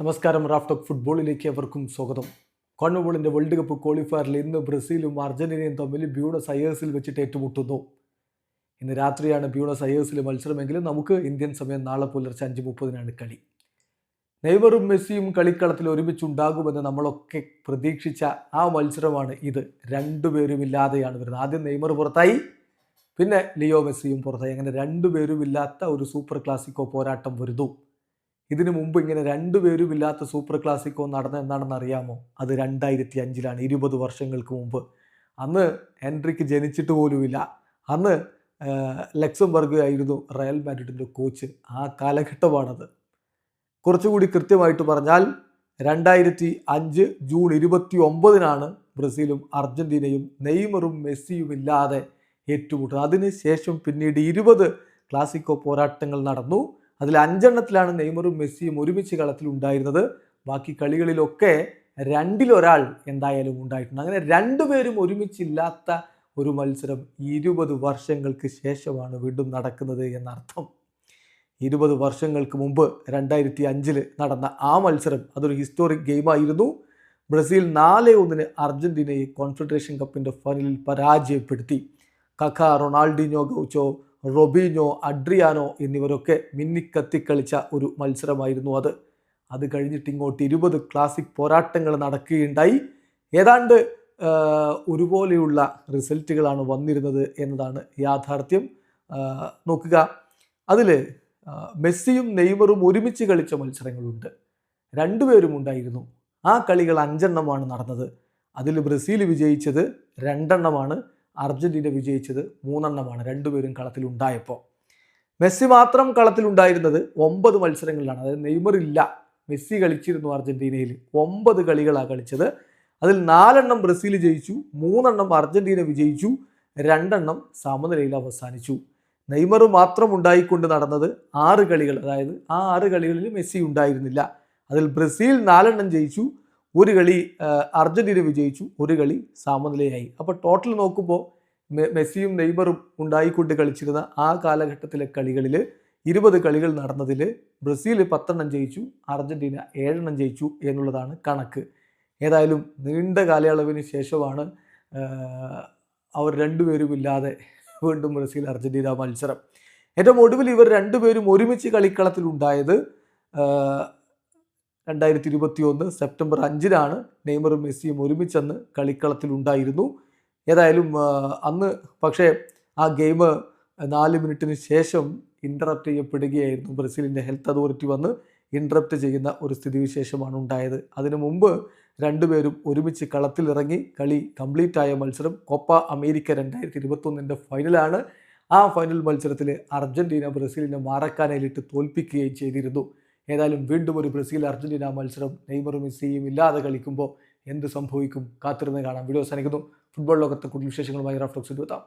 നമസ്കാരം. റാഫ്റ്റോക്ക് ഫുട്ബോളിലേക്ക് അവർക്കും സ്വാഗതം. കോൺമബോളിൻ്റെ വേൾഡ് കപ്പ് ക്വാളിഫയറിൽ ഇന്ന് ബ്രസീലും അർജന്റീനയും തമ്മിൽ ബ്യൂണസ് അയേഴ്സിൽ വെച്ചിട്ട് ഏറ്റുമുട്ടുന്നു. ഇന്ന് രാത്രിയാണ് ബ്യൂണസ് അയേഴ്സിലെ മത്സരമെങ്കിലും നമുക്ക് ഇന്ത്യൻ സമയം നാളെ പുലർച്ചെ 5:30 കളി. നെയ്മറും മെസ്സിയും കളിക്കളത്തിൽ ഒരുമിച്ചുണ്ടാകുമെന്ന് നമ്മളൊക്കെ പ്രതീക്ഷിച്ച ആ മത്സരമാണ് ഇത്. രണ്ടുപേരുമില്ലാതെയാണ് വരുന്നത്. ആദ്യം നെയ്മർ പുറത്തായി, പിന്നെ ലിയോ മെസ്സിയും പുറത്തായി. അങ്ങനെ രണ്ടുപേരുമില്ലാത്ത ഒരു സൂപ്പർ ക്ലാസിക്കോ പോരാട്ടം വരുന്നു. ഇതിനു മുമ്പ് ഇങ്ങനെ രണ്ടുപേരുമില്ലാത്ത സൂപ്പർ ക്ലാസിക്കോ നടന്ന എന്താണെന്ന് അറിയാമോ? അത് 2005-ലാണ്, 20 വർഷങ്ങൾക്ക് മുമ്പ്. അന്ന് ഹെൻറിക്ക് ജനിച്ചിട്ട് പോലുമില്ല. അന്ന് ലക്സംബർഗ് ആയിരുന്നു റയൽ മാഡ്രിഡിൻ്റെ കോച്ച്. ആ കാലഘട്ടമാണത്. കുറച്ചുകൂടി കൃത്യമായിട്ട് പറഞ്ഞാൽ 2005 ജൂൺ 29-നാണ് ബ്രസീലും അർജന്റീനയും നെയ്മറും മെസ്സിയും ഇല്ലാതെ ഏറ്റുമുട്ടുന്നത്. അതിനുശേഷം പിന്നീട് 20 ക്ലാസിക്കോ പോരാട്ടങ്ങൾ നടന്നു. അതിൽ 5 നെയ്മറും മെസ്സിയും ഒരുമിച്ച് കളത്തിലുണ്ടായിരുന്നത്. ബാക്കി കളികളിലൊക്കെ രണ്ടിലൊരാൾ എന്തായാലും ഉണ്ടായിട്ടുണ്ട്. അങ്ങനെ രണ്ടുപേരും ഒരുമിച്ചില്ലാത്ത ഒരു മത്സരം 20 വർഷങ്ങൾക്ക് ശേഷമാണ് വീണ്ടും നടക്കുന്നത് എന്നർത്ഥം. 20 വർഷങ്ങൾക്ക് മുമ്പ് 2005 നടന്ന ആ മത്സരം അതൊരു ഹിസ്റ്റോറിക് ഗെയിമായിരുന്നു. ബ്രസീൽ 4-1 അർജന്റീനയെ കോൺഫെഡറേഷൻ കപ്പിൻ്റെ ഫൈനലിൽ പരാജയപ്പെടുത്തി. കക്ക, റൊണാൾഡിനോ ഗൗച്ചോ, റൊബീഞ്ഞോ, അഡ്രിയാനോ എന്നിവരൊക്കെ മിന്നിക്കത്തിക്കളിച്ച ഒരു മത്സരമായിരുന്നു അത്. അത് കഴിഞ്ഞിട്ട് ഇങ്ങോട്ട് 20 ക്ലാസിക് പോരാട്ടങ്ങൾ നടക്കുകയുണ്ടായി. ഏതാണ്ട് ഒരുപോലെയുള്ള റിസൾട്ടുകളാണ് വന്നിരുന്നത് എന്നതാണ് യാഥാർത്ഥ്യം. നോക്കുക, അതിൽ മെസ്സിയും നെയ്മറും ഒരുമിച്ച് കളിച്ച മത്സരങ്ങളുണ്ട്. രണ്ടുപേരും ഉണ്ടായിരുന്നു. ആ കളികൾ 5 നടന്നത്. അതിൽ ബ്രസീൽ വിജയിച്ചത് 2, അർജന്റീന വിജയിച്ചത് 3. രണ്ടുപേരും കളത്തിലുണ്ടായപ്പോൾ മെസ്സി മാത്രം കളത്തിലുണ്ടായിരുന്നത് 9 മത്സരങ്ങളിലാണ്. അതായത് നെയ്മർ ഇല്ല, മെസ്സി കളിച്ചിരുന്നു അർജന്റീനയിൽ. 9 കളികളാണ് കളിച്ചത്. അതിൽ 4 ബ്രസീൽ ജയിച്ചു, 3 അർജന്റീന വിജയിച്ചു, 2 സമനിലയിൽ അവസാനിച്ചു. നെയ്മർ മാത്രം ഉണ്ടായിക്കൊണ്ട് നടന്നത് 6 കളികൾ. അതായത് ആ 6 കളികളിൽ മെസ്സി ഉണ്ടായിരുന്നില്ല. അതിൽ ബ്രസീൽ 4 ജയിച്ചു, ഒരു കളി അർജന്റീന വിജയിച്ചു, ഒരു കളി സമനിലയായി. അപ്പോൾ ടോട്ടൽ നോക്കുമ്പോൾ മെസ്സിയും നെയ്മറും ഉണ്ടായിക്കൊണ്ട് കളിച്ചിരുന്ന ആ കാലഘട്ടത്തിലെ കളികളിൽ 20 കളികൾ നടന്നതിൽ ബ്രസീൽ 10 ജയിച്ചു, അർജന്റീന 7 ജയിച്ചു എന്നുള്ളതാണ് കണക്ക്. ഏതായാലും നീണ്ട കാലയളവിന് ശേഷമാണ് അവർ രണ്ടുപേരുമില്ലാതെ വീണ്ടും ബ്രസീൽ അർജന്റീന മത്സരം. ഏറ്റവും ഒടുവിൽ ഇവർ രണ്ടുപേരും ഒരുമിച്ച് കളിക്കളത്തിലുണ്ടായത് 2021 സെപ്റ്റംബർ 5-നാണ്. നെയ്മറും മെസ്സിയും ഒരുമിച്ചന്ന് കളിക്കളത്തിലുണ്ടായിരുന്നു. ഏതായാലും അന്ന് പക്ഷേ ആ ഗെയിം 4 മിനിറ്റിന് ശേഷം ഇൻ്ററപ്റ്റ് ചെയ്യപ്പെടുകയായിരുന്നു. ബ്രസീലിൻ്റെ ഹെൽത്ത് അതോറിറ്റി വന്ന് ഇൻ്ററപ്റ്റ് ചെയ്യുന്ന ഒരു സ്ഥിതിവിശേഷമാണ് ഉണ്ടായത്. അതിനു മുമ്പ് രണ്ടുപേരും ഒരുമിച്ച് കളത്തിലിറങ്ങി കളി കംപ്ലീറ്റ് ആയ മത്സരം കോപ്പ അമേരിക്ക 2021 ഫൈനലാണ്. ആ ഫൈനൽ മത്സരത്തിൽ അർജന്റീന ബ്രസീലിനെ മാറക്കാനയിലിട്ട് തോൽപ്പിക്കുകയും ചെയ്തിരുന്നു. ഏതായാലും വീണ്ടും ഒരു ബ്രസീൽ അർജന്റീന മത്സരം നെയ്മറും മെസ്സിയും ഇല്ലാതെ കളിക്കുമ്പോൾ എന്ത് സംഭവിക്കും? കാത്തിരുന്ന് കാണാം. വീഡിയോ അവസാനിക്കുന്നു. ഫുട്ബോൾ ലോകത്തെ കൂടുതൽ വിശേഷങ്ങളുമായി റാഫ്റ്റോക്സ് എത്താം.